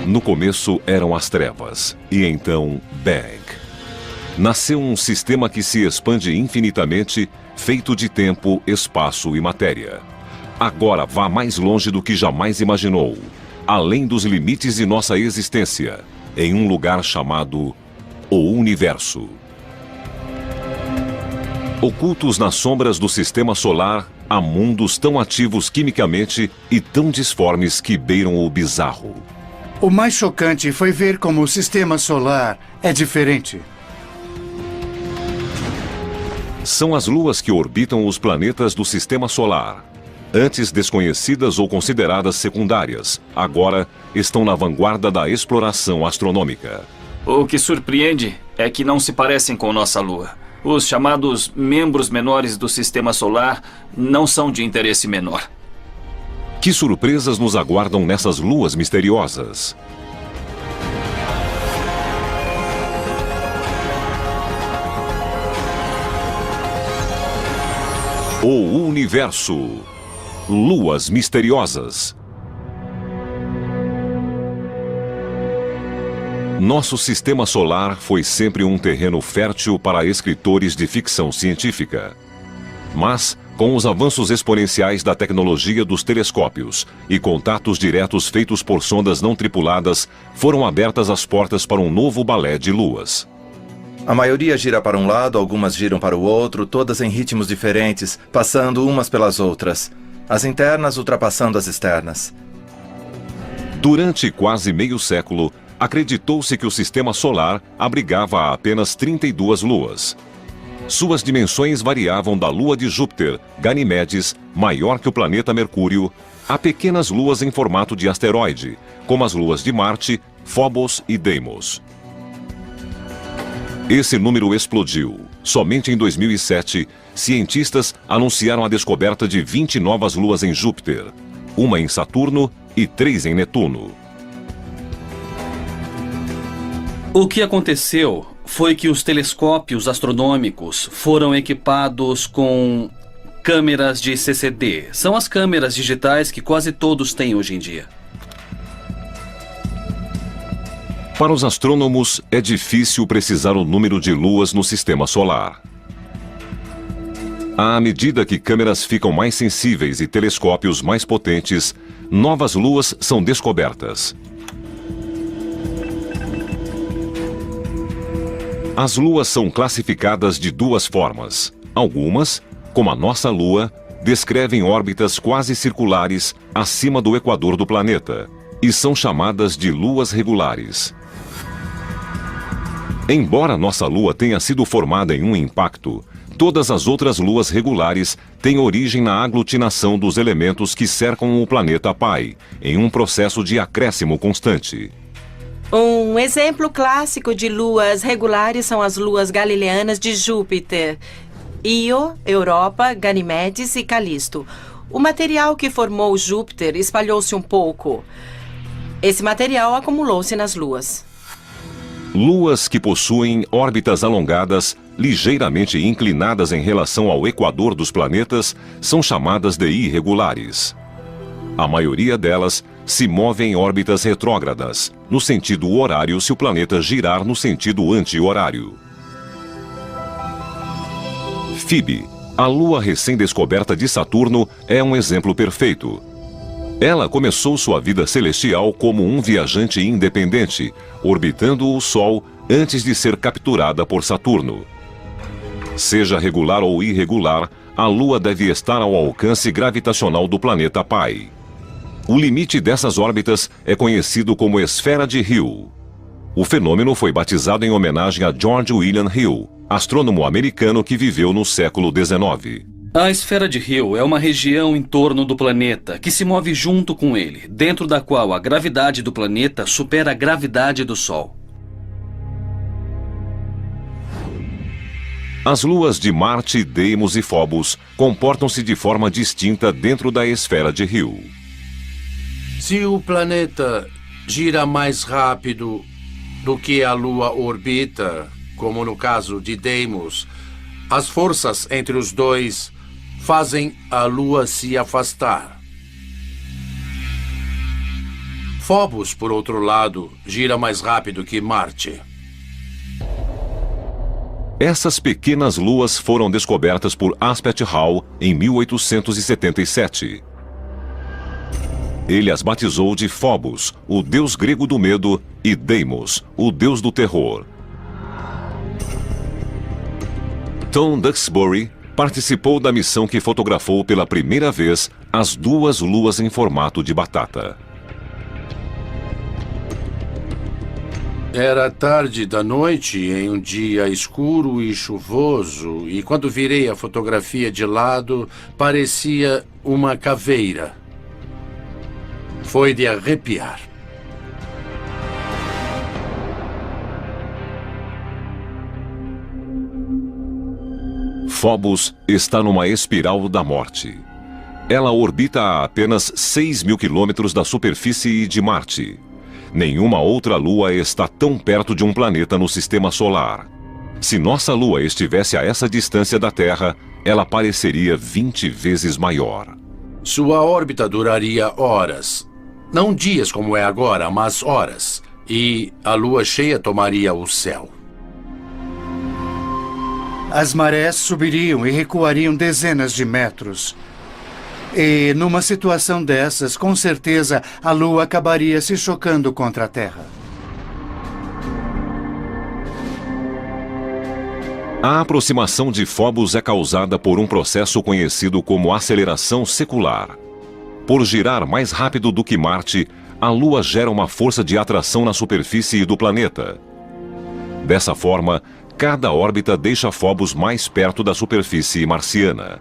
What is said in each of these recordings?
No começo eram as trevas, e então Bang. Nasceu um sistema que se expande infinitamente, feito de tempo, espaço e matéria. Agora vá mais longe do que jamais imaginou, além dos limites de nossa existência, em um lugar chamado o Universo. Ocultos nas sombras do sistema solar, há mundos tão ativos quimicamente e tão disformes que beiram o bizarro. O mais chocante foi ver como o sistema solar é diferente. São as luas que orbitam os planetas do sistema solar. Antes desconhecidas ou consideradas secundárias, agora estão na vanguarda da exploração astronômica. O que surpreende é que não se parecem com nossa Lua. Os chamados membros menores do sistema solar não são de interesse menor. Que surpresas nos aguardam nessas luas misteriosas? O Universo. Luas misteriosas. Nosso sistema solar foi sempre um terreno fértil para escritores de ficção científica. Mas, com os avanços exponenciais da tecnologia dos telescópios e contatos diretos feitos por sondas não tripuladas, foram abertas as portas para um novo balé de luas. A maioria gira para um lado, algumas giram para o outro, todas em ritmos diferentes, passando umas pelas outras. As internas ultrapassando as externas. Durante quase meio século, acreditou-se que o sistema solar abrigava apenas 32 luas. Suas dimensões variavam da lua de Júpiter, Ganimedes, maior que o planeta Mercúrio, a pequenas luas em formato de asteroide, como as luas de Marte, Phobos e Deimos. Esse número explodiu. Somente em 2007, cientistas anunciaram a descoberta de 20 novas luas em Júpiter, uma em Saturno e 3 em Netuno. O que aconteceu foi que os telescópios astronômicos foram equipados com câmeras de CCD. São as câmeras digitais que quase todos têm hoje em dia. Para os astrônomos, é difícil precisar o número de luas no sistema solar. À medida que câmeras ficam mais sensíveis e telescópios mais potentes, novas luas são descobertas. As luas são classificadas de duas formas. Algumas, como a nossa Lua, descrevem órbitas quase circulares acima do equador do planeta e são chamadas de luas regulares. Embora nossa Lua tenha sido formada em um impacto, todas as outras luas regulares têm origem na aglutinação dos elementos que cercam o planeta pai, em um processo de acréscimo constante. Um exemplo clássico de luas regulares são as luas galileanas de Júpiter, Io, Europa, Ganimedes e Calisto. O material que formou Júpiter espalhou-se um pouco. Esse material acumulou-se nas luas. Luas que possuem órbitas alongadas, ligeiramente inclinadas em relação ao equador dos planetas, são chamadas de irregulares. A maioria delas se move em órbitas retrógradas, no sentido horário se o planeta girar no sentido anti-horário. Phoebe, a lua recém-descoberta de Saturno, é um exemplo perfeito. Ela começou sua vida celestial como um viajante independente, orbitando o Sol antes de ser capturada por Saturno. Seja regular ou irregular, a Lua deve estar ao alcance gravitacional do planeta pai. O limite dessas órbitas é conhecido como esfera de Hill. O fenômeno foi batizado em homenagem a George William Hill, astrônomo americano que viveu no século XIX. A esfera de Hill é uma região em torno do planeta que se move junto com ele, dentro da qual a gravidade do planeta supera a gravidade do Sol. As luas de Marte, Deimos e Phobos comportam-se de forma distinta dentro da esfera de Hill. Se o planeta gira mais rápido do que a Lua orbita, como no caso de Deimos, as forças entre os dois fazem a Lua se afastar. Phobos, por outro lado, gira mais rápido que Marte. Essas pequenas luas foram descobertas por Aspet Hall em 1877. Ele as batizou de Phobos, o deus grego do medo, e Deimos, o deus do terror. Tom Duxbury participou da missão que fotografou pela primeira vez as duas luas em formato de batata. Era tarde da noite, em um dia escuro e chuvoso, e quando virei a fotografia de lado, parecia uma caveira. Foi de arrepiar. Phobos está numa espiral da morte. Ela orbita a apenas 6.000 quilômetros da superfície de Marte. Nenhuma outra lua está tão perto de um planeta no sistema solar. Se nossa lua estivesse a essa distância da Terra, ela pareceria 20 vezes maior. Sua órbita duraria horas. Não dias como é agora, mas horas. E a lua cheia tomaria o céu. As marés subiriam e recuariam dezenas de metros. E, numa situação dessas, com certeza, a Lua acabaria se chocando contra a Terra. A aproximação de Phobos é causada por um processo conhecido como aceleração secular. Por girar mais rápido do que Marte, a Lua gera uma força de atração na superfície do planeta. Dessa forma, cada órbita deixa Phobos mais perto da superfície marciana.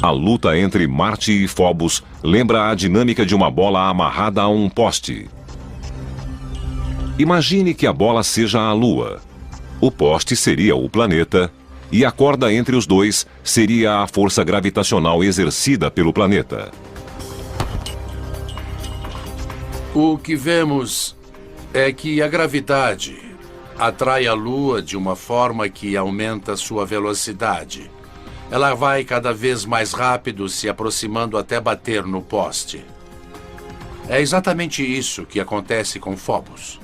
A luta entre Marte e Phobos lembra a dinâmica de uma bola amarrada a um poste. Imagine que a bola seja a Lua. O poste seria o planeta e a corda entre os dois seria a força gravitacional exercida pelo planeta. O que vemos é que a gravidade atrai a Lua de uma forma que aumenta sua velocidade. Ela vai cada vez mais rápido, se aproximando até bater no poste. É exatamente isso que acontece com Phobos.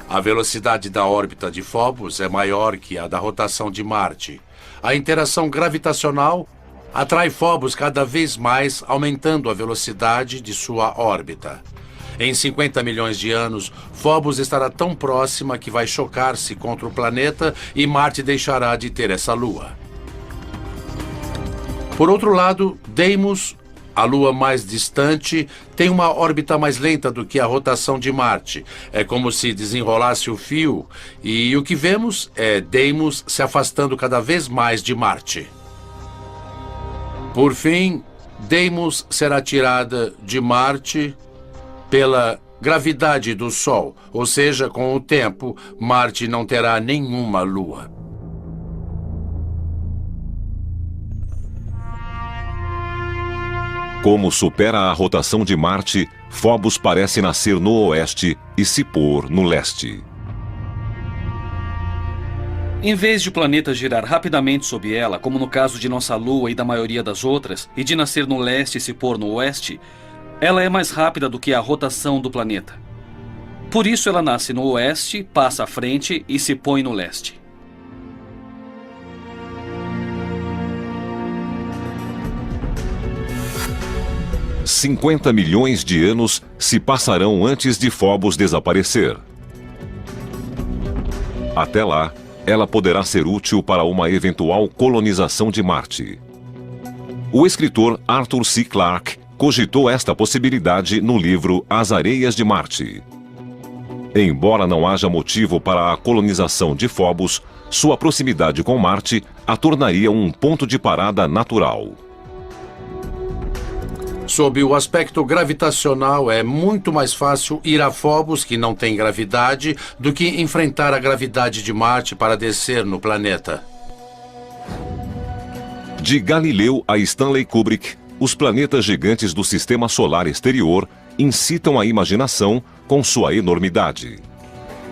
A velocidade da órbita de Phobos é maior que a da rotação de Marte. A interação gravitacional atrai Phobos cada vez mais, aumentando a velocidade de sua órbita. Em 50 milhões de anos, Phobos estará tão próxima que vai chocar-se contra o planeta e Marte deixará de ter essa lua. Por outro lado, Deimos, a lua mais distante, tem uma órbita mais lenta do que a rotação de Marte. É como se desenrolasse o fio, e o que vemos é Deimos se afastando cada vez mais de Marte. Por fim, Deimos será tirada de Marte pela gravidade do Sol, ou seja, com o tempo, Marte não terá nenhuma lua. Como supera a rotação de Marte, Phobos parece nascer no oeste e se pôr no leste. Em vez de o planeta girar rapidamente sob ela, como no caso de nossa Lua e da maioria das outras, e de nascer no leste e se pôr no oeste, ela é mais rápida do que a rotação do planeta. Por isso ela nasce no oeste, passa à frente e se põe no leste. $50 milhões de anos se passarão antes de Phobos desaparecer. Até lá, ela poderá ser útil para uma eventual colonização de Marte. O escritor Arthur C. Clarke cogitou esta possibilidade no livro As Areias de Marte. Embora não haja motivo para a colonização de Phobos, sua proximidade com Marte a tornaria um ponto de parada natural. Sob o aspecto gravitacional, é muito mais fácil ir a Phobos, que não tem gravidade, do que enfrentar a gravidade de Marte para descer no planeta. De Galileu a Stanley Kubrick, os planetas gigantes do sistema solar exterior incitam a imaginação com sua enormidade.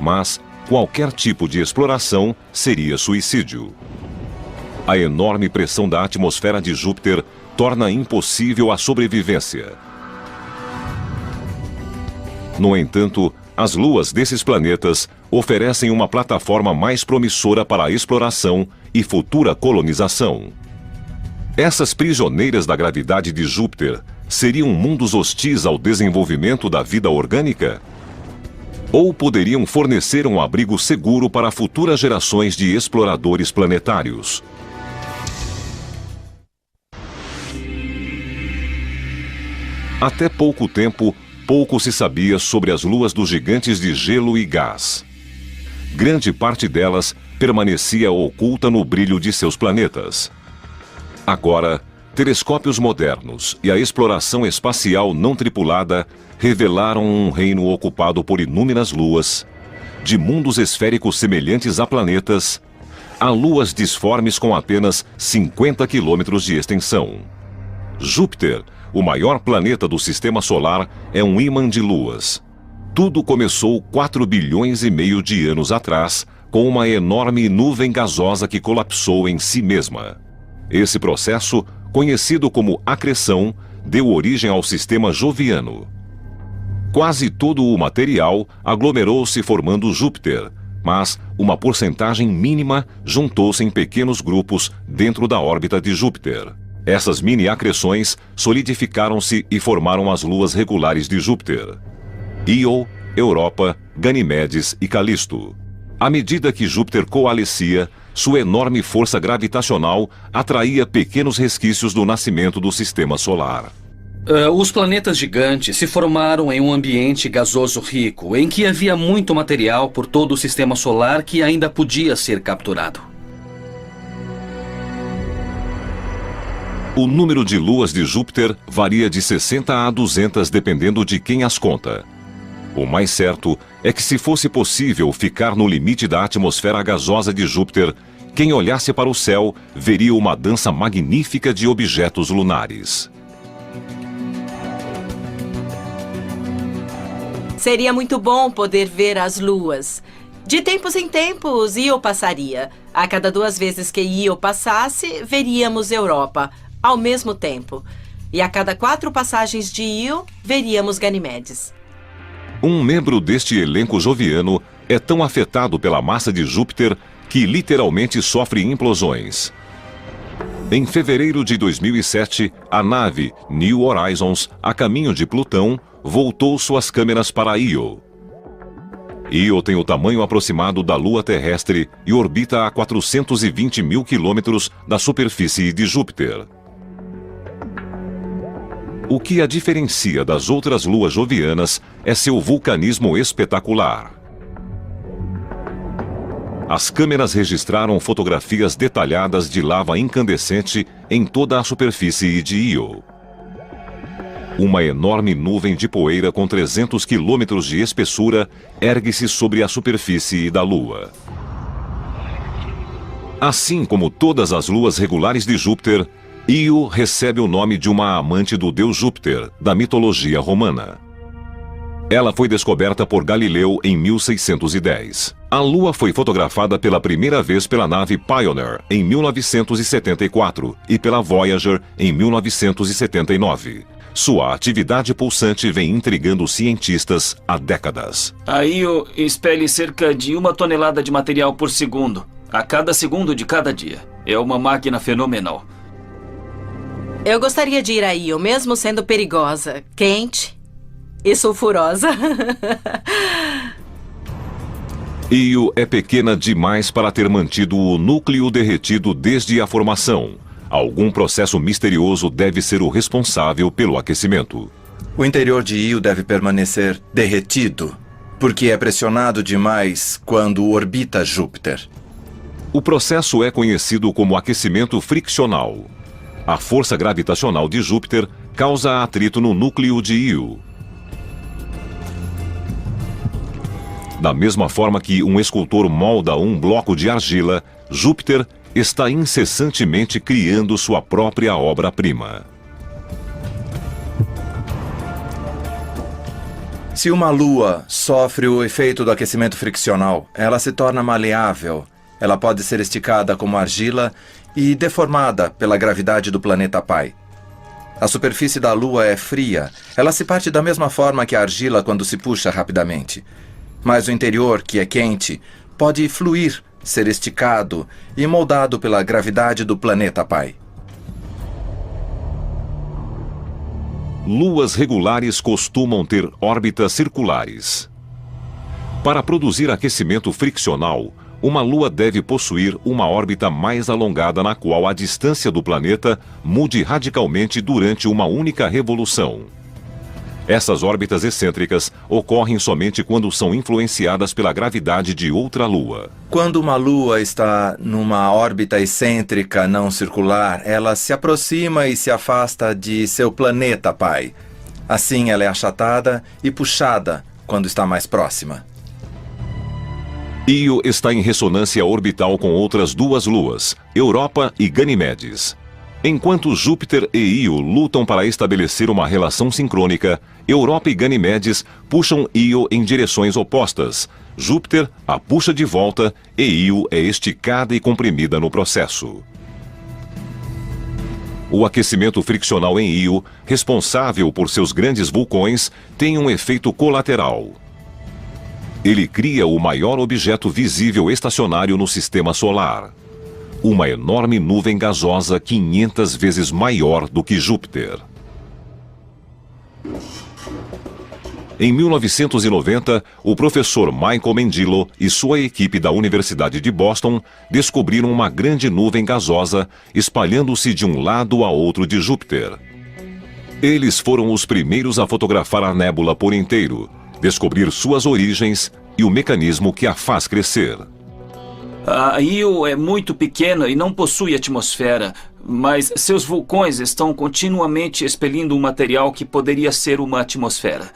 Mas qualquer tipo de exploração seria suicídio. A enorme pressão da atmosfera de Júpiter torna impossível a sobrevivência. No entanto, as luas desses planetas oferecem uma plataforma mais promissora para a exploração e futura colonização. Essas prisioneiras da gravidade de Júpiter seriam mundos hostis ao desenvolvimento da vida orgânica? Ou poderiam fornecer um abrigo seguro para futuras gerações de exploradores planetários? Até pouco tempo, pouco se sabia sobre as luas dos gigantes de gelo e gás. Grande parte delas permanecia oculta no brilho de seus planetas. Agora, telescópios modernos e a exploração espacial não tripulada revelaram um reino ocupado por inúmeras luas, de mundos esféricos semelhantes a planetas, a luas disformes com apenas 50 quilômetros de extensão. Júpiter, o maior planeta do Sistema Solar, é um ímã de luas. Tudo começou 4 bilhões e meio de anos atrás, com uma enorme nuvem gasosa que colapsou em si mesma. Esse processo, conhecido como acreção, deu origem ao sistema joviano. Quase todo o material aglomerou-se formando Júpiter, mas uma porcentagem mínima juntou-se em pequenos grupos dentro da órbita de Júpiter. Essas mini-acreções solidificaram-se e formaram as luas regulares de Júpiter: Io, Europa, Ganimedes e Calisto. À medida que Júpiter coalescia, sua enorme força gravitacional atraía pequenos resquícios do nascimento do Sistema Solar. Os planetas gigantes se formaram em um ambiente gasoso rico, em que havia muito material por todo o Sistema Solar que ainda podia ser capturado. O número de luas de Júpiter varia de 60 a 200 dependendo de quem as conta. O mais certo é que, se fosse possível ficar no limite da atmosfera gasosa de Júpiter, quem olhasse para o céu veria uma dança magnífica de objetos lunares. Seria muito bom poder ver as luas. De tempos em tempos, Io passaria. A cada 2 vezes que Io passasse, veríamos Europa, ao mesmo tempo. E a cada 4 passagens de Io, veríamos Ganimedes. Um membro deste elenco joviano é tão afetado pela massa de Júpiter que literalmente sofre implosões. Em fevereiro de 2007, a nave New Horizons, a caminho de Plutão, voltou suas câmeras para Io. Io tem o tamanho aproximado da Lua terrestre e orbita a 420 mil quilômetros da superfície de Júpiter. O que a diferencia das outras luas jovianas é seu vulcanismo espetacular. As câmeras registraram fotografias detalhadas de lava incandescente em toda a superfície de Io. Uma enorme nuvem de poeira com 300 quilômetros de espessura ergue-se sobre a superfície da Lua. Assim como todas as luas regulares de Júpiter, Io recebe o nome de uma amante do deus Júpiter, da mitologia romana. Ela foi descoberta por Galileu em 1610. A Lua foi fotografada pela primeira vez pela nave Pioneer em 1974 e pela Voyager em 1979. Sua atividade pulsante vem intrigando cientistas há décadas. A Io expele cerca de 1 tonelada de material por segundo, a cada segundo de cada dia. É uma máquina fenomenal. Eu gostaria de ir a Io, mesmo sendo perigosa, quente e sulfurosa. Io é pequena demais para ter mantido o núcleo derretido desde a formação. Algum processo misterioso deve ser o responsável pelo aquecimento. O interior de Io deve permanecer derretido, porque é pressionado demais quando orbita Júpiter. O processo é conhecido como aquecimento friccional. A força gravitacional de Júpiter causa atrito no núcleo de Io. Da mesma forma que um escultor molda um bloco de argila, Júpiter está incessantemente criando sua própria obra-prima. Se uma lua sofre o efeito do aquecimento friccional, ela se torna maleável. Ela pode ser esticada como argila e deformada pela gravidade do planeta pai. A superfície da Lua é fria. Ela se parte da mesma forma que a argila quando se puxa rapidamente. Mas o interior, que é quente, pode fluir, ser esticado e moldado pela gravidade do planeta pai. Luas regulares costumam ter órbitas circulares. Para produzir aquecimento friccional, uma lua deve possuir uma órbita mais alongada na qual a distância do planeta mude radicalmente durante uma única revolução. Essas órbitas excêntricas ocorrem somente quando são influenciadas pela gravidade de outra lua. Quando uma lua está numa órbita excêntrica não circular, ela se aproxima e se afasta de seu planeta pai. Assim, ela é achatada e puxada quando está mais próxima. Io está em ressonância orbital com outras duas luas, Europa e Ganimedes. Enquanto Júpiter e Io lutam para estabelecer uma relação sincrônica, Europa e Ganimedes puxam Io em direções opostas. Júpiter a puxa de volta e Io é esticada e comprimida no processo. O aquecimento friccional em Io, responsável por seus grandes vulcões, tem um efeito colateral. Ele cria o maior objeto visível estacionário no sistema solar. Uma enorme nuvem gasosa 500 vezes maior do que Júpiter. Em 1990, o professor Michael Mendilo e sua equipe da Universidade de Boston descobriram uma grande nuvem gasosa espalhando-se de um lado a outro de Júpiter. Eles foram os primeiros a fotografar a nébula por inteiro, descobrir suas origens e o mecanismo que a faz crescer. A Io é muito pequena e não possui atmosfera, mas seus vulcões estão continuamente expelindo um material que poderia ser uma atmosfera.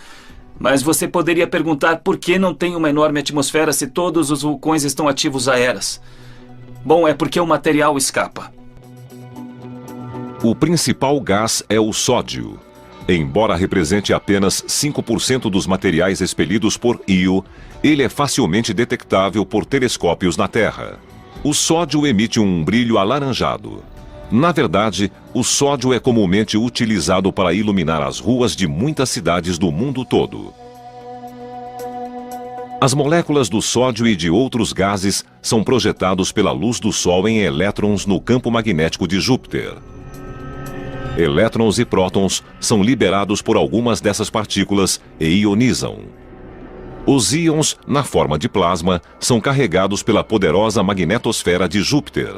Mas você poderia perguntar por que não tem uma enorme atmosfera se todos os vulcões estão ativos há eras. Bom, é porque o material escapa. O principal gás é o sódio. Embora represente apenas 5% dos materiais expelidos por Io, ele é facilmente detectável por telescópios na Terra. O sódio emite um brilho alaranjado. Na verdade, o sódio é comumente utilizado para iluminar as ruas de muitas cidades do mundo todo. As moléculas do sódio e de outros gases são projetados pela luz do Sol em elétrons no campo magnético de Júpiter. Elétrons e prótons são liberados por algumas dessas partículas e ionizam. Os íons, na forma de plasma, são carregados pela poderosa magnetosfera de Júpiter.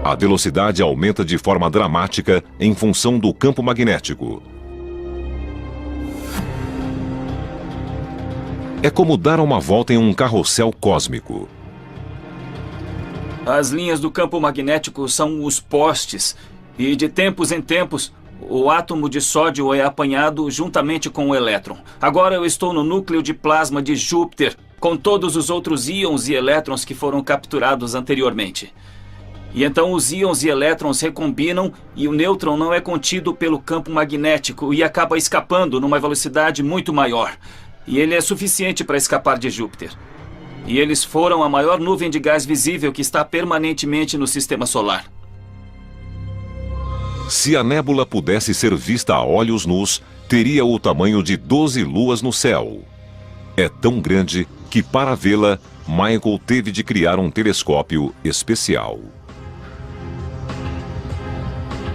A velocidade aumenta de forma dramática em função do campo magnético. É como dar uma volta em um carrossel cósmico. As linhas do campo magnético são os postes, e de tempos em tempos, o átomo de sódio é apanhado juntamente com o elétron. Agora eu estou no núcleo de plasma de Júpiter, com todos os outros íons e elétrons que foram capturados anteriormente. E então os íons e elétrons recombinam e o nêutron não é contido pelo campo magnético e acaba escapando numa velocidade muito maior. E ele é suficiente para escapar de Júpiter. E eles foram a maior nuvem de gás visível que está permanentemente no sistema solar. Se a nébula pudesse ser vista a olhos nus, teria o tamanho de 12 luas no céu. É tão grande que, para vê-la, Michael teve de criar um telescópio especial.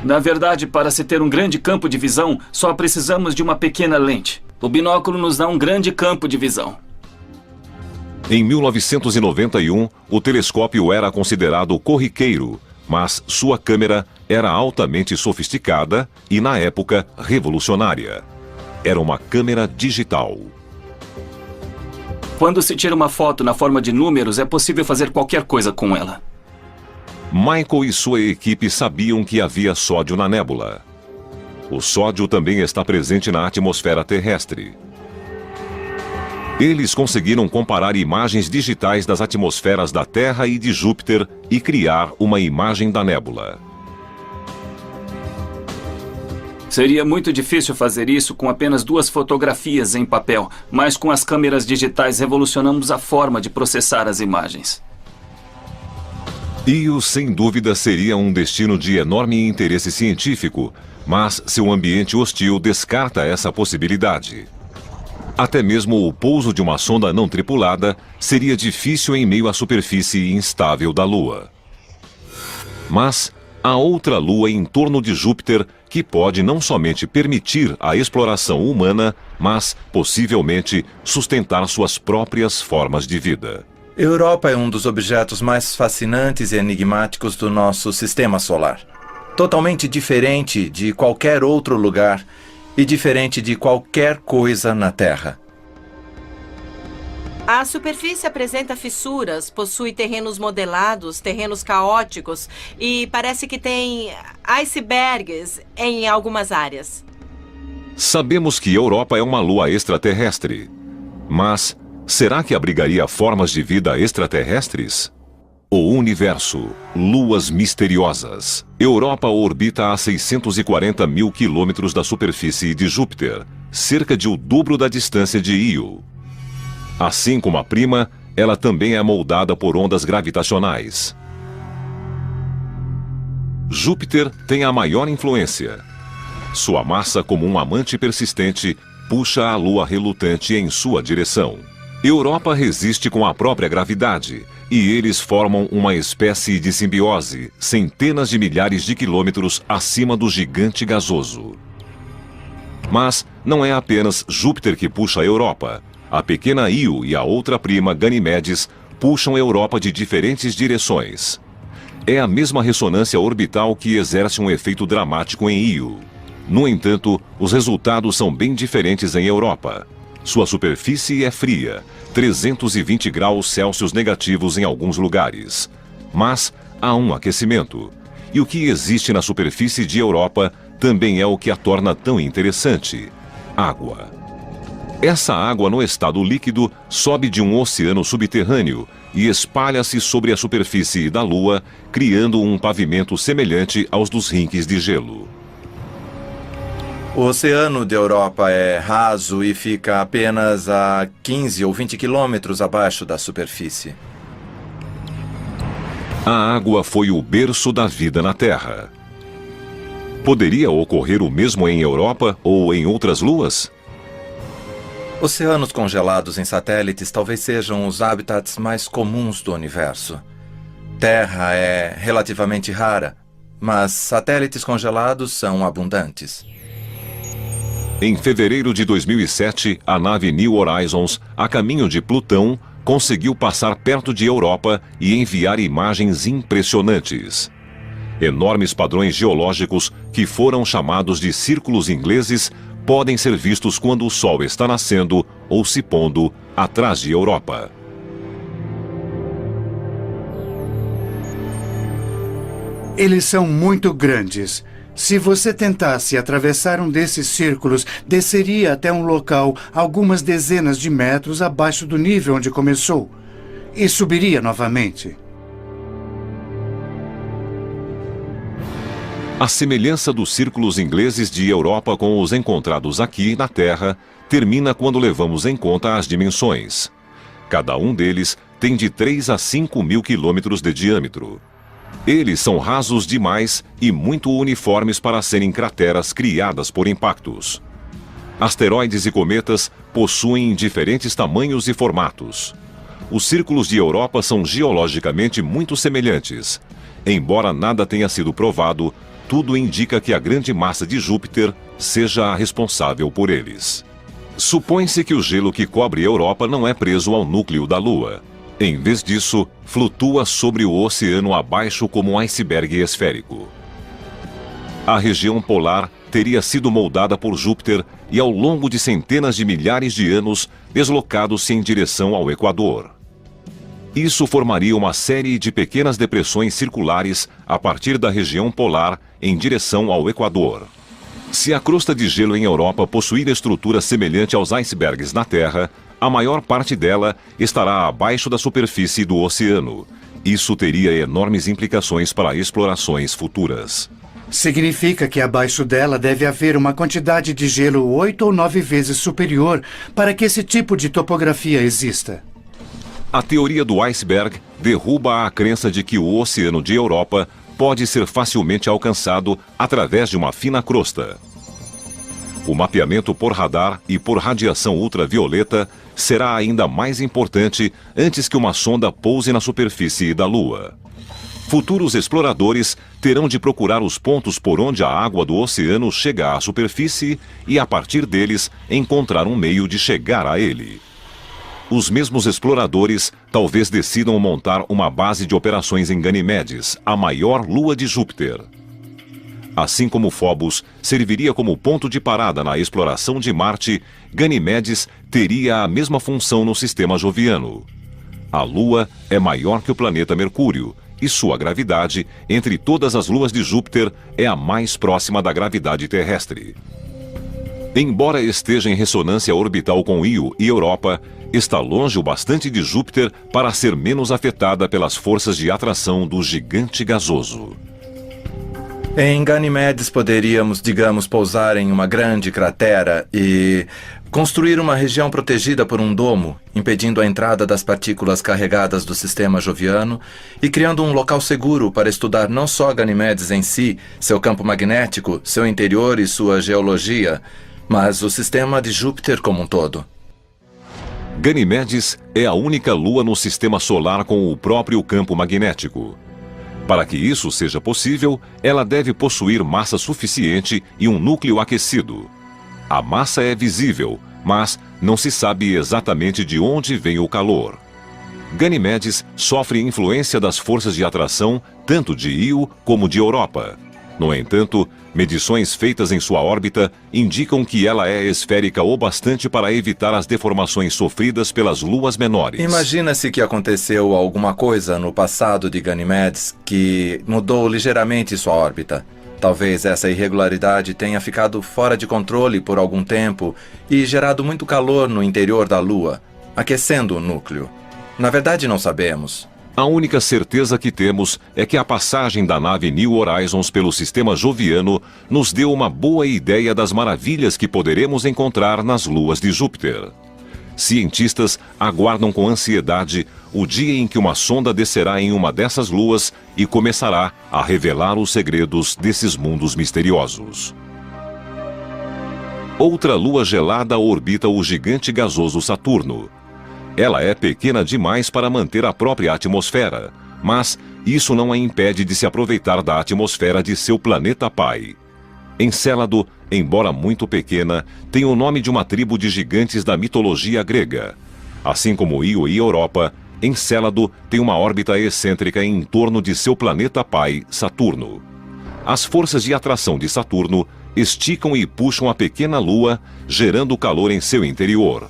Na verdade, para se ter um grande campo de visão, só precisamos de uma pequena lente. O binóculo nos dá um grande campo de visão. Em 1991, o telescópio era considerado corriqueiro, mas sua câmera era altamente sofisticada e, na época, revolucionária. Era uma câmera digital. Quando se tira uma foto na forma de números, é possível fazer qualquer coisa com ela. Michael e sua equipe sabiam que havia sódio na nébula. O sódio também está presente na atmosfera terrestre. Eles conseguiram comparar imagens digitais das atmosferas da Terra e de Júpiter e criar uma imagem da nébula. Seria muito difícil fazer isso com apenas 2 fotografias em papel, mas com as câmeras digitais revolucionamos a forma de processar as imagens. Io, sem dúvida, seria um destino de enorme interesse científico, mas seu ambiente hostil descarta essa possibilidade. Até mesmo o pouso de uma sonda não tripulada seria difícil em meio à superfície instável da Lua. Mas há outra Lua em torno de Júpiter que pode não somente permitir a exploração humana, mas, possivelmente, sustentar suas próprias formas de vida. Europa é um dos objetos mais fascinantes e enigmáticos do nosso sistema solar. Totalmente diferente de qualquer outro lugar e diferente de qualquer coisa na Terra. A superfície apresenta fissuras, possui terrenos modelados, terrenos caóticos e parece que tem icebergs em algumas áreas. Sabemos que Europa é uma lua extraterrestre. Mas será que abrigaria formas de vida extraterrestres? O universo, luas misteriosas. Europa orbita a 640 mil quilômetros da superfície de Júpiter, cerca de o dobro da distância de Io. Assim como a prima, ela também é moldada por ondas gravitacionais. Júpiter tem a maior influência. Sua massa, como um amante persistente, puxa a Lua relutante em sua direção. Europa resiste com a própria gravidade, e eles formam uma espécie de simbiose, centenas de milhares de quilômetros acima do gigante gasoso. Mas não é apenas Júpiter que puxa a Europa. A pequena Io e a outra prima, Ganimedes, puxam a Europa de diferentes direções. É a mesma ressonância orbital que exerce um efeito dramático em Io. No entanto, os resultados são bem diferentes em Europa. Sua superfície é fria, 320 graus Celsius negativos em alguns lugares. Mas há um aquecimento. E o que existe na superfície de Europa também é o que a torna tão interessante: água. Essa água no estado líquido sobe de um oceano subterrâneo e espalha-se sobre a superfície da Lua, criando um pavimento semelhante aos dos rinques de gelo. O oceano de Europa é raso e fica apenas a 15 ou 20 quilômetros abaixo da superfície. A água foi o berço da vida na Terra. Poderia ocorrer o mesmo em Europa ou em outras luas? Oceanos congelados em satélites talvez sejam os habitats mais comuns do universo. Terra é relativamente rara, mas satélites congelados são abundantes. Em fevereiro de 2007, a nave New Horizons, a caminho de Plutão, conseguiu passar perto de Europa e enviar imagens impressionantes. Enormes padrões geológicos, que foram chamados de círculos ingleses, podem ser vistos quando o Sol está nascendo ou se pondo atrás de Europa. Eles são muito grandes. Se você tentasse atravessar um desses círculos, desceria até um local algumas dezenas de metros abaixo do nível onde começou e subiria novamente. A semelhança dos círculos ingleses de Europa com os encontrados aqui na Terra termina quando levamos em conta as dimensões. Cada um deles tem de 3 a 5 mil quilômetros de diâmetro. Eles são rasos demais e muito uniformes para serem crateras criadas por impactos. Asteroides e cometas possuem diferentes tamanhos e formatos. Os círculos de Europa são geologicamente muito semelhantes. Embora nada tenha sido provado, tudo indica que a grande massa de Júpiter seja a responsável por eles. Supõe-se que o gelo que cobre a Europa não é preso ao núcleo da Lua. Em vez disso, flutua sobre o oceano abaixo como um iceberg esférico. A região polar teria sido moldada por Júpiter e, ao longo de centenas de milhares de anos, deslocado-se em direção ao Equador. Isso formaria uma série de pequenas depressões circulares a partir da região polar em direção ao Equador. Se a crosta de gelo em Europa possuir estrutura semelhante aos icebergs na Terra, a maior parte dela estará abaixo da superfície do oceano. Isso teria enormes implicações para explorações futuras. Significa que abaixo dela deve haver uma quantidade de gelo 8 ou 9 vezes superior para que esse tipo de topografia exista. A teoria do iceberg derruba a crença de que o oceano de Europa pode ser facilmente alcançado através de uma fina crosta. O mapeamento por radar e por radiação ultravioleta será ainda mais importante antes que uma sonda pouse na superfície da Lua. Futuros exploradores terão de procurar os pontos por onde a água do oceano chega à superfície e, a partir deles, encontrar um meio de chegar a ele. Os mesmos exploradores talvez decidam montar uma base de operações em Ganimedes, a maior lua de Júpiter. Assim como Phobos serviria como ponto de parada na exploração de Marte, Ganimedes teria a mesma função no sistema joviano. A Lua é maior que o planeta Mercúrio, e sua gravidade, entre todas as luas de Júpiter, é a mais próxima da gravidade terrestre. Embora esteja em ressonância orbital com Io e Europa, está longe o bastante de Júpiter para ser menos afetada pelas forças de atração do gigante gasoso. Em Ganimedes poderíamos, digamos, pousar em uma grande cratera e construir uma região protegida por um domo, impedindo a entrada das partículas carregadas do sistema joviano e criando um local seguro para estudar não só Ganimedes em si, seu campo magnético, seu interior e sua geologia, mas o sistema de Júpiter como um todo. Ganimedes é a única lua no sistema solar com o próprio campo magnético. Para que isso seja possível, ela deve possuir massa suficiente e um núcleo aquecido. A massa é visível, mas não se sabe exatamente de onde vem o calor. Ganimedes sofre influência das forças de atração tanto de Io como de Europa. No entanto, medições feitas em sua órbita indicam que ela é esférica o bastante para evitar as deformações sofridas pelas luas menores. Imagina-se que aconteceu alguma coisa no passado de Ganimedes que mudou ligeiramente sua órbita. Talvez essa irregularidade tenha ficado fora de controle por algum tempo e gerado muito calor no interior da Lua, aquecendo o núcleo. Na verdade, não sabemos. A única certeza que temos é que a passagem da nave New Horizons pelo sistema joviano nos deu uma boa ideia das maravilhas que poderemos encontrar nas luas de Júpiter. Cientistas aguardam com ansiedade o dia em que uma sonda descerá em uma dessas luas e começará a revelar os segredos desses mundos misteriosos. Outra lua gelada orbita o gigante gasoso Saturno. Ela é pequena demais para manter a própria atmosfera, mas isso não a impede de se aproveitar da atmosfera de seu planeta pai. Encélado, embora muito pequena, tem o nome de uma tribo de gigantes da mitologia grega. Assim como Io e Europa, Encélado tem uma órbita excêntrica em torno de seu planeta pai, Saturno. As forças de atração de Saturno esticam e puxam a pequena lua, gerando calor em seu interior.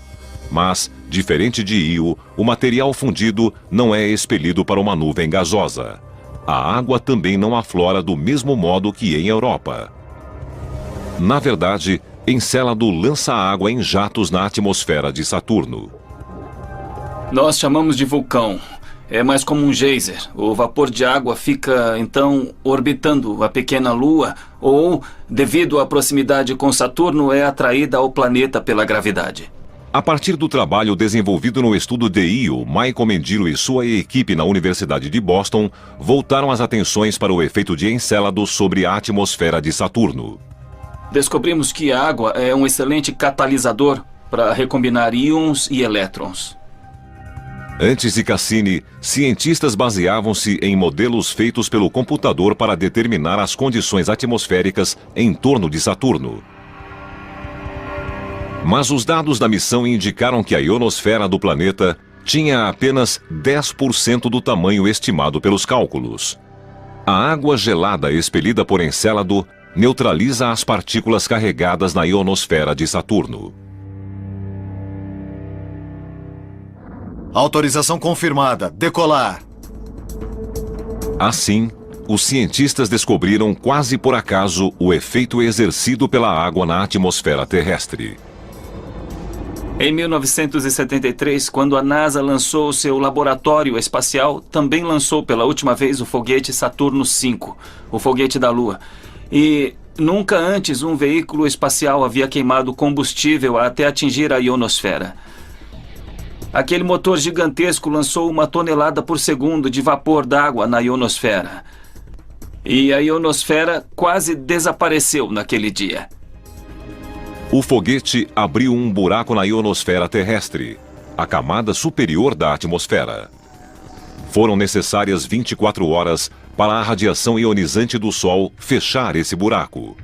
Mas, diferente de Io, o material fundido não é expelido para uma nuvem gasosa. A água também não aflora do mesmo modo que em Europa. Na verdade, Encélado lança água em jatos na atmosfera de Saturno. Nós chamamos de vulcão. É mais como um geyser. O vapor de água fica, então, orbitando a pequena lua ou, devido à proximidade com Saturno, é atraída ao planeta pela gravidade. A partir do trabalho desenvolvido no estudo de Io, Michael Mendilo e sua equipe na Universidade de Boston voltaram as atenções para o efeito de Encélado sobre a atmosfera de Saturno. Descobrimos que a água é um excelente catalisador para recombinar íons e elétrons. Antes de Cassini, cientistas baseavam-se em modelos feitos pelo computador para determinar as condições atmosféricas em torno de Saturno. Mas os dados da missão indicaram que a ionosfera do planeta tinha apenas 10% do tamanho estimado pelos cálculos. A água gelada expelida por Encélado neutraliza as partículas carregadas na ionosfera de Saturno. Autorização confirmada. Decolar. Assim, os cientistas descobriram quase por acaso o efeito exercido pela água na atmosfera terrestre. Em 1973, quando a NASA lançou seu laboratório espacial, também lançou pela última vez o foguete Saturno V, o foguete da Lua. E nunca antes um veículo espacial havia queimado combustível até atingir a ionosfera. Aquele motor gigantesco lançou 1 tonelada por segundo de vapor d'água na ionosfera. E a ionosfera quase desapareceu naquele dia. O foguete abriu um buraco na ionosfera terrestre, a camada superior da atmosfera. Foram necessárias 24 horas para a radiação ionizante do Sol fechar esse buraco.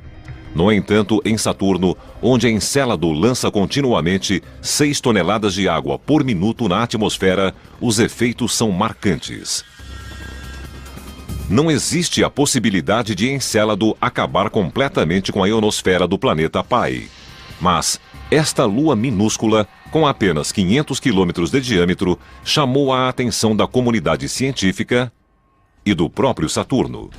No entanto, em Saturno, onde Encélado lança continuamente 6 toneladas de água por minuto na atmosfera, os efeitos são marcantes. Não existe a possibilidade de Encélado acabar completamente com a ionosfera do planeta pai. Mas esta lua minúscula, com apenas 500 quilômetros de diâmetro, chamou a atenção da comunidade científica e do próprio Saturno.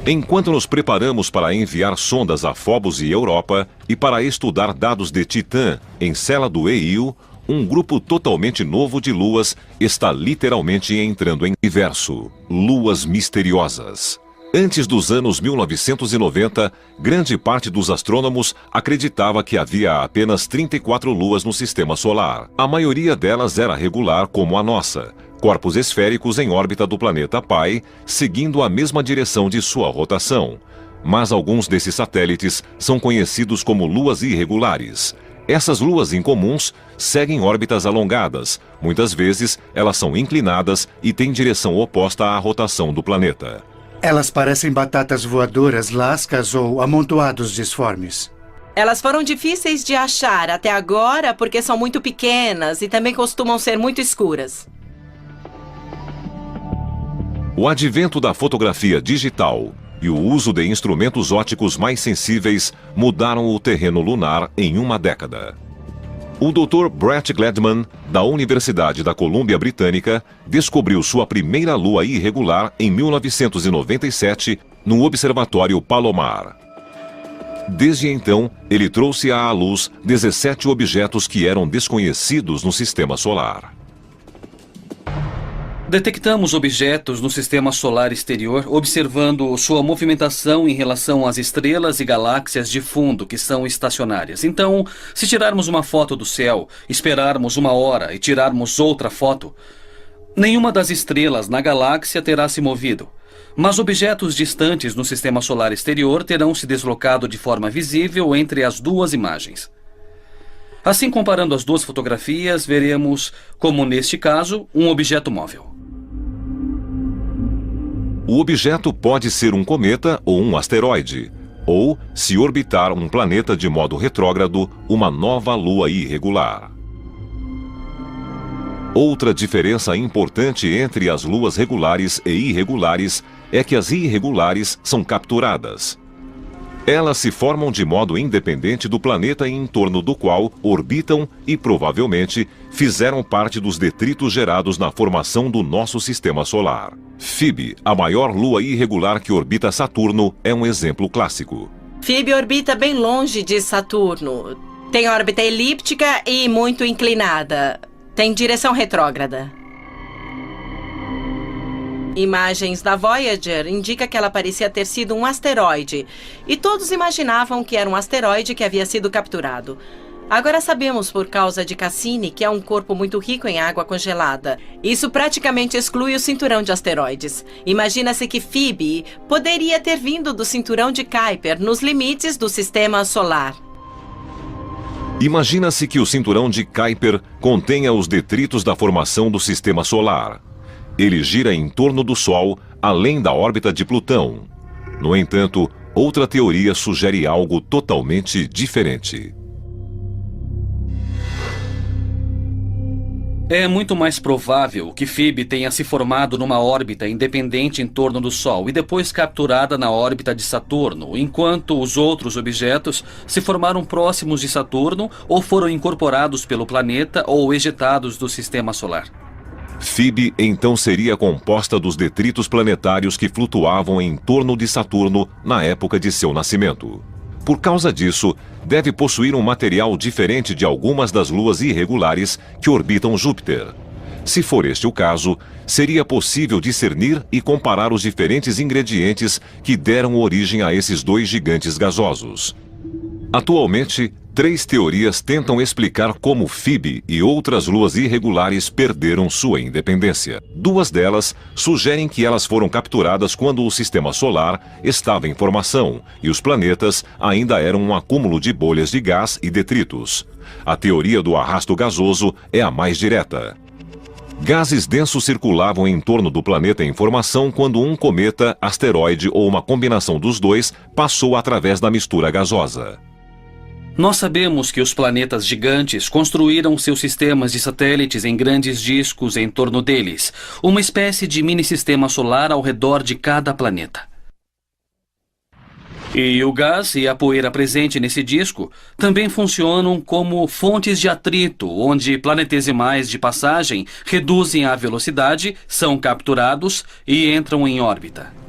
Enquanto nos preparamos para enviar sondas a Phobos e Europa e para estudar dados de Titã, Encélado e Io, um grupo totalmente novo de luas está literalmente entrando em universo. Luas misteriosas. Antes dos anos 1990, grande parte dos astrônomos acreditava que havia apenas 34 luas no sistema solar. A maioria delas era regular como a nossa, corpos esféricos em órbita do planeta pai, seguindo a mesma direção de sua rotação. Mas alguns desses satélites são conhecidos como luas irregulares. Essas luas incomuns seguem órbitas alongadas. Muitas vezes, elas são inclinadas e têm direção oposta à rotação do planeta. Elas parecem batatas voadoras, lascas ou amontoados disformes. Elas foram difíceis de achar até agora porque são muito pequenas e também costumam ser muito escuras. O advento da fotografia digital e o uso de instrumentos ópticos mais sensíveis mudaram o terreno lunar em uma década. O Dr. Brett Gladman, da Universidade da Colômbia Britânica, descobriu sua primeira lua irregular em 1997 no Observatório Palomar. Desde então, ele trouxe à luz 17 objetos que eram desconhecidos no sistema solar. Detectamos objetos no sistema solar exterior, observando sua movimentação em relação às estrelas e galáxias de fundo que são estacionárias. Então, se tirarmos uma foto do céu, esperarmos 1 hora e tirarmos outra foto, nenhuma das estrelas na galáxia terá se movido. Mas objetos distantes no sistema solar exterior terão se deslocado de forma visível entre as duas imagens. Assim, comparando as duas fotografias, veremos, como neste caso, um objeto móvel. O objeto pode ser um cometa ou um asteroide, ou, se orbitar um planeta de modo retrógrado, uma nova lua irregular. Outra diferença importante entre as luas regulares e irregulares é que as irregulares são capturadas. Elas se formam de modo independente do planeta em torno do qual orbitam e, provavelmente, fizeram parte dos detritos gerados na formação do nosso sistema solar. Phoebe, a maior lua irregular que orbita Saturno, é um exemplo clássico. Phoebe orbita bem longe de Saturno. Tem órbita elíptica e muito inclinada. Tem direção retrógrada. Imagens da Voyager indicam que ela parecia ter sido um asteroide. E todos imaginavam que era um asteroide que havia sido capturado. Agora sabemos por causa de Cassini que é um corpo muito rico em água congelada. Isso praticamente exclui o cinturão de asteroides. Imagina-se que Phoebe poderia ter vindo do cinturão de Kuiper nos limites do sistema solar. Imagina-se que o cinturão de Kuiper contenha os detritos da formação do sistema solar. Ele gira em torno do Sol, além da órbita de Plutão. No entanto, outra teoria sugere algo totalmente diferente. É muito mais provável que Phoebe tenha se formado numa órbita independente em torno do Sol e depois capturada na órbita de Saturno, enquanto os outros objetos se formaram próximos de Saturno ou foram incorporados pelo planeta ou ejetados do sistema solar. Phoebe então seria composta dos detritos planetários que flutuavam em torno de Saturno na época de seu nascimento. Por causa disso, deve possuir um material diferente de algumas das luas irregulares que orbitam Júpiter. Se for este o caso, seria possível discernir e comparar os diferentes ingredientes que deram origem a esses dois gigantes gasosos. Atualmente, 3 teorias tentam explicar como Phoebe e outras luas irregulares perderam sua independência. 2 delas sugerem que elas foram capturadas quando o sistema solar estava em formação e os planetas ainda eram um acúmulo de bolhas de gás e detritos. A teoria do arrasto gasoso é a mais direta. Gases densos circulavam em torno do planeta em formação quando um cometa, asteroide ou uma combinação dos dois passou através da mistura gasosa. Nós sabemos que os planetas gigantes construíram seus sistemas de satélites em grandes discos em torno deles, uma espécie de mini-sistema solar ao redor de cada planeta. E o gás e a poeira presente nesse disco também funcionam como fontes de atrito, onde planetesimais de passagem reduzem a velocidade, são capturados e entram em órbita.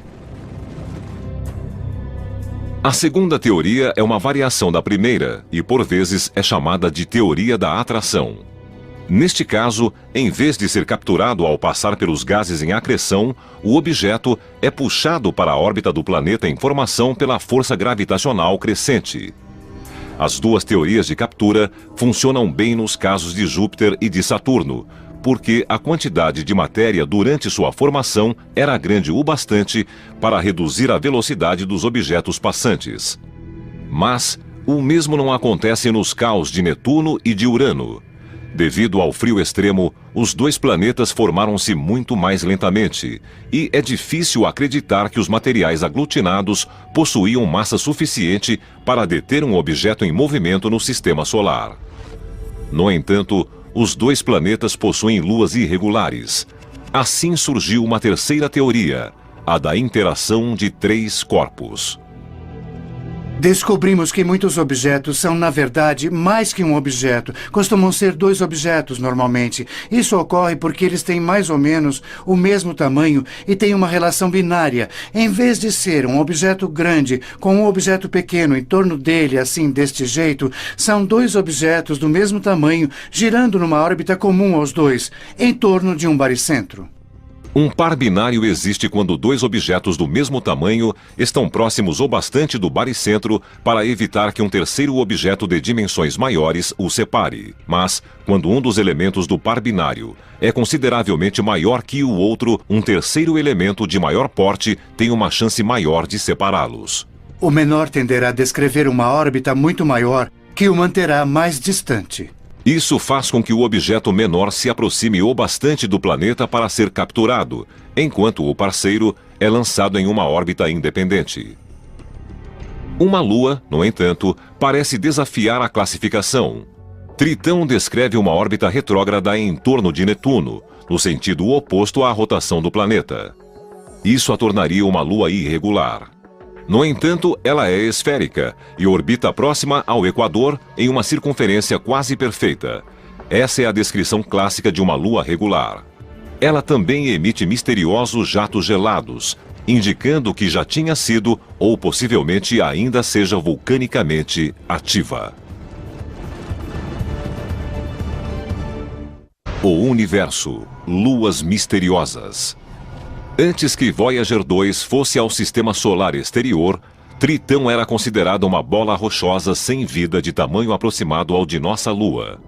A segunda teoria é uma variação da primeira e, por vezes, é chamada de teoria da atração. Neste caso, em vez de ser capturado ao passar pelos gases em acreção, o objeto é puxado para a órbita do planeta em formação pela força gravitacional crescente. As 2 teorias de captura funcionam bem nos casos de Júpiter e de Saturno, porque a quantidade de matéria durante sua formação era grande o bastante para reduzir a velocidade dos objetos passantes. Mas o mesmo não acontece nos caos de Netuno e de Urano. Devido ao frio extremo, os 2 planetas formaram-se muito mais lentamente, e é difícil acreditar que os materiais aglutinados possuíam massa suficiente para deter um objeto em movimento no sistema solar. No entanto, os 2 planetas possuem luas irregulares. Assim surgiu uma terceira teoria, a da interação de 3 corpos. Descobrimos que muitos objetos são, na verdade, mais que um objeto. Costumam ser 2 objetos, normalmente. Isso ocorre porque eles têm mais ou menos o mesmo tamanho e têm uma relação binária. Em vez de ser um objeto grande com um objeto pequeno em torno dele, assim, deste jeito, são 2 objetos do mesmo tamanho girando numa órbita comum aos 2, em torno de um baricentro. Um par binário existe quando 2 objetos do mesmo tamanho estão próximos o bastante do baricentro para evitar que um terceiro objeto de dimensões maiores o separe. Mas, quando um dos elementos do par binário é consideravelmente maior que o outro, um terceiro elemento de maior porte tem uma chance maior de separá-los. O menor tenderá a descrever uma órbita muito maior que o manterá mais distante. Isso faz com que o objeto menor se aproxime o bastante do planeta para ser capturado, enquanto o parceiro é lançado em uma órbita independente. Uma lua, no entanto, parece desafiar a classificação. Tritão descreve uma órbita retrógrada em torno de Netuno, no sentido oposto à rotação do planeta. Isso a tornaria uma lua irregular. No entanto, ela é esférica e orbita próxima ao Equador em uma circunferência quase perfeita. Essa é a descrição clássica de uma lua regular. Ela também emite misteriosos jatos gelados, indicando que já tinha sido ou possivelmente ainda seja vulcanicamente ativa. O universo, luas misteriosas. Antes que Voyager 2 fosse ao sistema solar exterior, Tritão era considerada uma bola rochosa sem vida de tamanho aproximado ao de nossa Lua.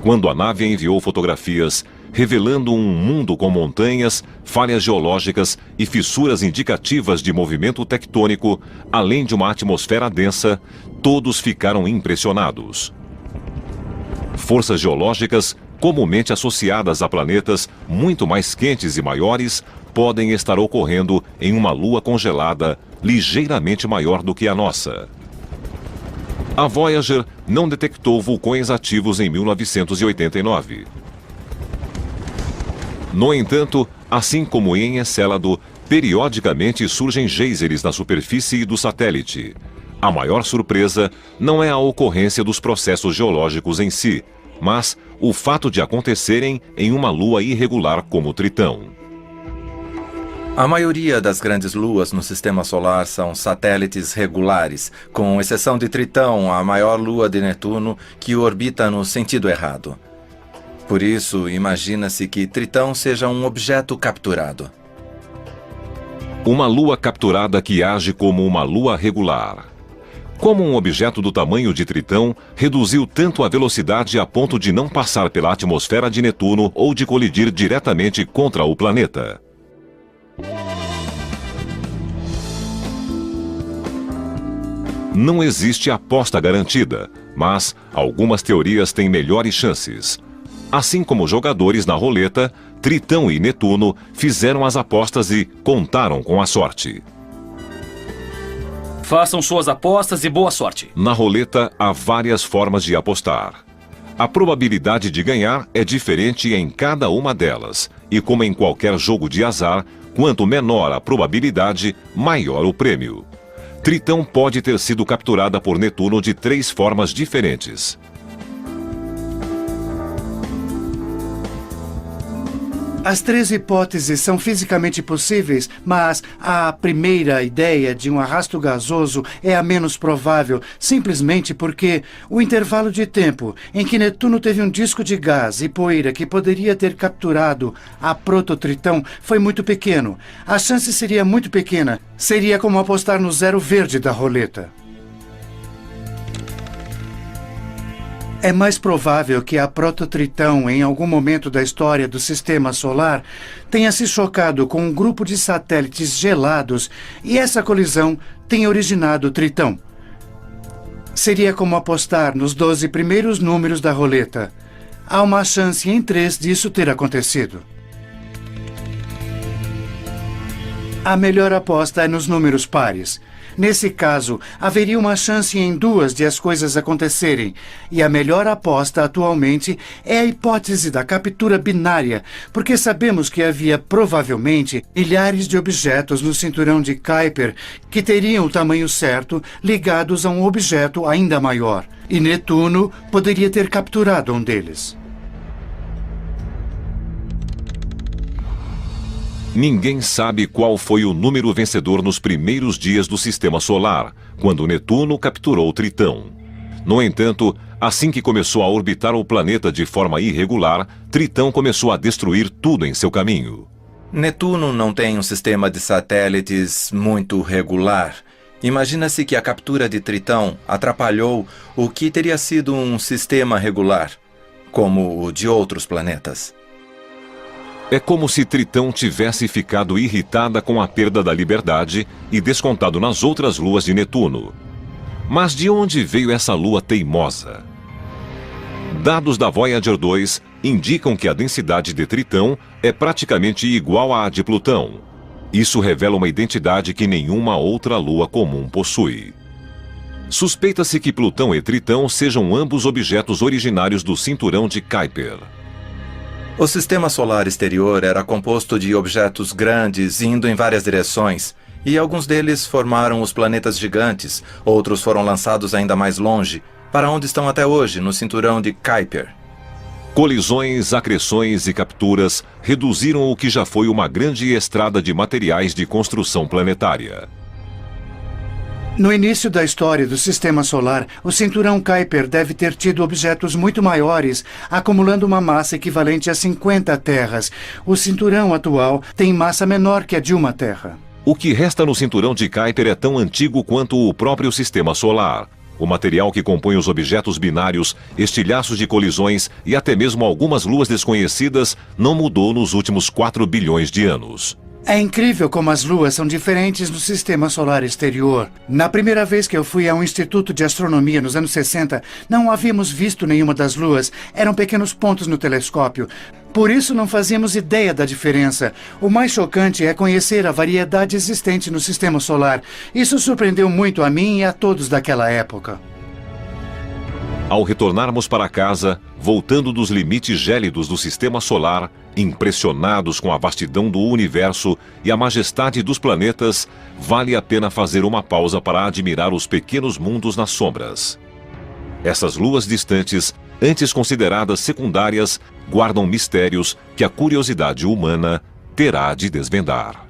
Quando a nave enviou fotografias revelando um mundo com montanhas, falhas geológicas e fissuras indicativas de movimento tectônico, além de uma atmosfera densa, todos ficaram impressionados. Forças geológicas, comumente associadas a planetas muito mais quentes e maiores, podem estar ocorrendo em uma lua congelada ligeiramente maior do que a nossa. A Voyager não detectou vulcões ativos em 1989. No entanto, assim como em Encélado, periodicamente surgem geysers na superfície do satélite. A maior surpresa não é a ocorrência dos processos geológicos em si, mas o fato de acontecerem em uma lua irregular como Tritão. A maioria das grandes luas no sistema solar são satélites regulares, com exceção de Tritão, a maior lua de Netuno, que orbita no sentido errado. Por isso, imagina-se que Tritão seja um objeto capturado. Uma lua capturada que age como uma lua regular. Como um objeto do tamanho de Tritão reduziu tanto a velocidade a ponto de não passar pela atmosfera de Netuno ou de colidir diretamente contra o planeta? Não existe aposta garantida, mas algumas teorias têm melhores chances. Assim como jogadores na roleta, Tritão e Netuno fizeram as apostas e contaram com a sorte. Façam suas apostas e boa sorte. Na roleta, há várias formas de apostar. A probabilidade de ganhar é diferente em cada uma delas, e como em qualquer jogo de azar, quanto menor a probabilidade, maior o prêmio. Tritão pode ter sido capturada por Netuno de 3 formas diferentes. As 3 hipóteses são fisicamente possíveis, mas a primeira ideia de um arrasto gasoso é a menos provável, simplesmente porque o intervalo de tempo em que Netuno teve um disco de gás e poeira que poderia ter capturado a prototritão foi muito pequeno. A chance seria muito pequena. Seria como apostar no zero verde da roleta. É mais provável que a prototritão, em algum momento da história do Sistema Solar, tenha se chocado com um grupo de satélites gelados e essa colisão tenha originado o Tritão. Seria como apostar nos 12 primeiros números da roleta. Há uma chance em 3 disso ter acontecido. A melhor aposta é nos números pares. Nesse caso, haveria uma chance em 2 de as coisas acontecerem, e a melhor aposta atualmente é a hipótese da captura binária, porque sabemos que havia provavelmente milhares de objetos no cinturão de Kuiper que teriam o tamanho certo ligados a um objeto ainda maior, e Netuno poderia ter capturado um deles. Ninguém sabe qual foi o número vencedor nos primeiros dias do Sistema Solar, quando Netuno capturou Tritão. No entanto, assim que começou a orbitar o planeta de forma irregular, Tritão começou a destruir tudo em seu caminho. Netuno não tem um sistema de satélites muito regular. Imagina-se que a captura de Tritão atrapalhou o que teria sido um sistema regular, como o de outros planetas. É como se Tritão tivesse ficado irritada com a perda da liberdade e descontado nas outras luas de Netuno. Mas de onde veio essa lua teimosa? Dados da Voyager 2 indicam que a densidade de Tritão é praticamente igual à de Plutão. Isso revela uma identidade que nenhuma outra lua comum possui. Suspeita-se que Plutão e Tritão sejam ambos objetos originários do cinturão de Kuiper. O sistema solar exterior era composto de objetos grandes indo em várias direções, e alguns deles formaram os planetas gigantes, outros foram lançados ainda mais longe, para onde estão até hoje, no cinturão de Kuiper. Colisões, acreções e capturas reduziram o que já foi uma grande estrada de materiais de construção planetária. No início da história do Sistema Solar, o cinturão Kuiper deve ter tido objetos muito maiores, acumulando uma massa equivalente a 50 terras. O cinturão atual tem massa menor que a de uma terra. O que resta no cinturão de Kuiper é tão antigo quanto o próprio Sistema Solar. O material que compõe os objetos binários, estilhaços de colisões e até mesmo algumas luas desconhecidas não mudou nos últimos 4 bilhões de anos. É incrível como as luas são diferentes no Sistema Solar exterior. Na primeira vez que eu fui a um instituto de astronomia nos anos 60, não havíamos visto nenhuma das luas. Eram pequenos pontos no telescópio. Por isso não fazíamos ideia da diferença. O mais chocante é conhecer a variedade existente no Sistema Solar. Isso surpreendeu muito a mim e a todos daquela época. Ao retornarmos para casa, voltando dos limites gélidos do Sistema Solar, impressionados com a vastidão do universo e a majestade dos planetas, vale a pena fazer uma pausa para admirar os pequenos mundos nas sombras. Essas luas distantes, antes consideradas secundárias, guardam mistérios que a curiosidade humana terá de desvendar.